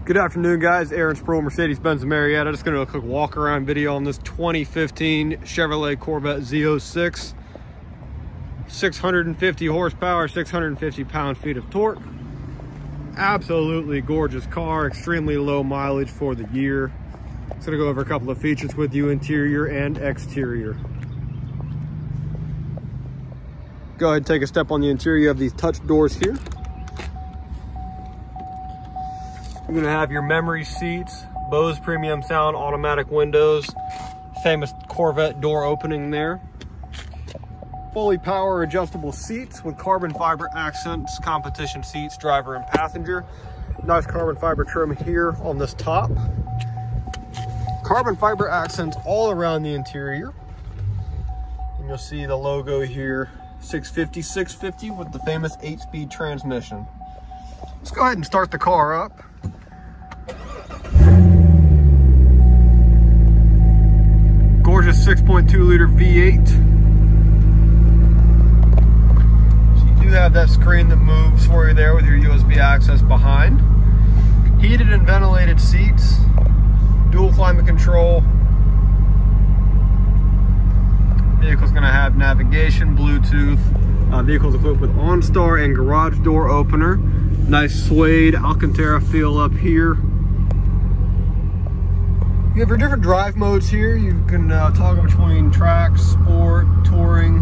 Good afternoon, guys. Aaron Sproul, Mercedes-Benz Marietta. Just gonna do a quick walk around video on this 2015 Chevrolet Corvette Z06. 650 horsepower, 650 pound-feet of torque. Absolutely gorgeous car, extremely low mileage for the year. Just gonna go over a couple of features with you, interior and exterior. Go ahead and take a step on the interior. You have these touch doors here. You're gonna have your memory seats, Bose premium sound, automatic windows, famous Corvette door opening there. Fully power adjustable seats with carbon fiber accents, competition seats, driver and passenger. Nice carbon fiber trim here on this top. Carbon fiber accents all around the interior. And you'll see the logo here, 650 with the famous 8-speed transmission. Let's go ahead and start the car up. Gorgeous 6.2 liter V8. So you do have that screen that moves for you there with your USB access behind. Heated and ventilated seats, dual climate control. Vehicle's gonna have navigation, Bluetooth. Vehicle's equipped with OnStar and garage door opener. Nice suede Alcantara feel up here. You have your different drive modes here. You can toggle between track, sport, touring,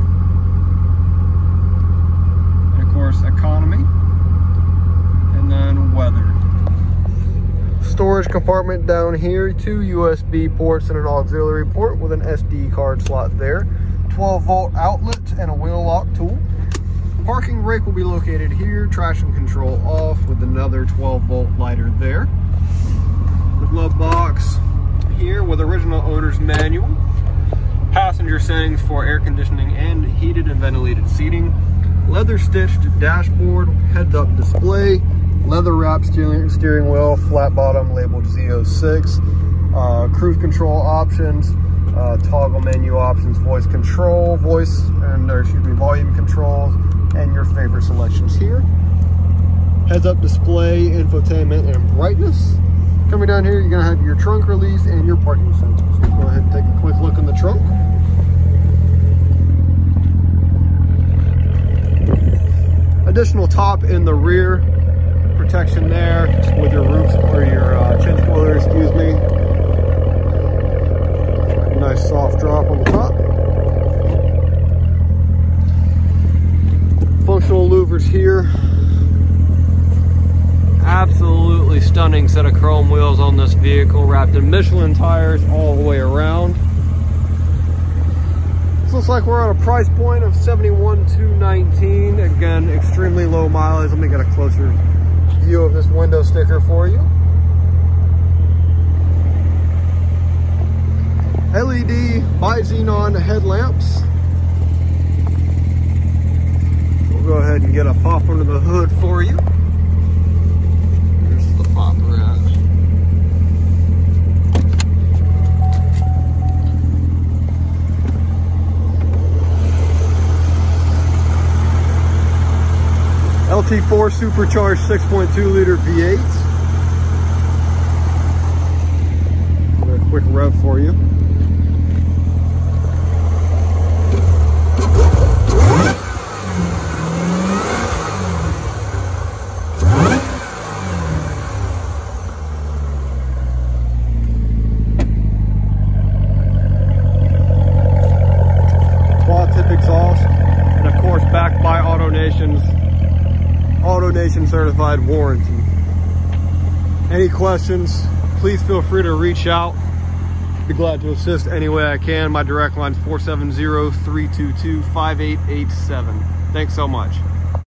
and of course economy, and then weather. Storage compartment down here, 2 USB ports and an auxiliary port with an SD card slot there. 12-volt outlet and a wheel lock tool. Parking brake will be located here. Traction control off with another 12-volt lighter there. The glove box here with original owner's manual. Passenger settings for air conditioning and heated and ventilated seating. Leather stitched dashboard, heads up display, leather wrapped steering wheel, flat bottom labeled Z06. Cruise control options, toggle menu options, voice control, volume controls, and your favorite selections here. Heads up display, infotainment, and brightness. Coming down here, you're gonna have your trunk release and your parking sensors. So go ahead and take a quick look in the trunk. Additional top in the rear, protection there with your roof or your chin spoiler, excuse me. Nice soft drop on the top. Functional louvers here. Absolutely stunning set of chrome wheels on this vehicle, wrapped in Michelin tires all the way around. This looks like we're at a price point of $71,219. Again, extremely low mileage. Let me get a closer view of this window sticker for you. LED bi-xenon headlamps. We'll go ahead and get a pop under the hood for you. There's the pop around. LT4 supercharged 6.2 liter V8. A quick rev for you. Exhaust, and of course backed by AutoNation certified warranty. Any questions, please feel free to reach out. Be glad to assist any way I can. My direct line is 470-322-5887. Thanks so much.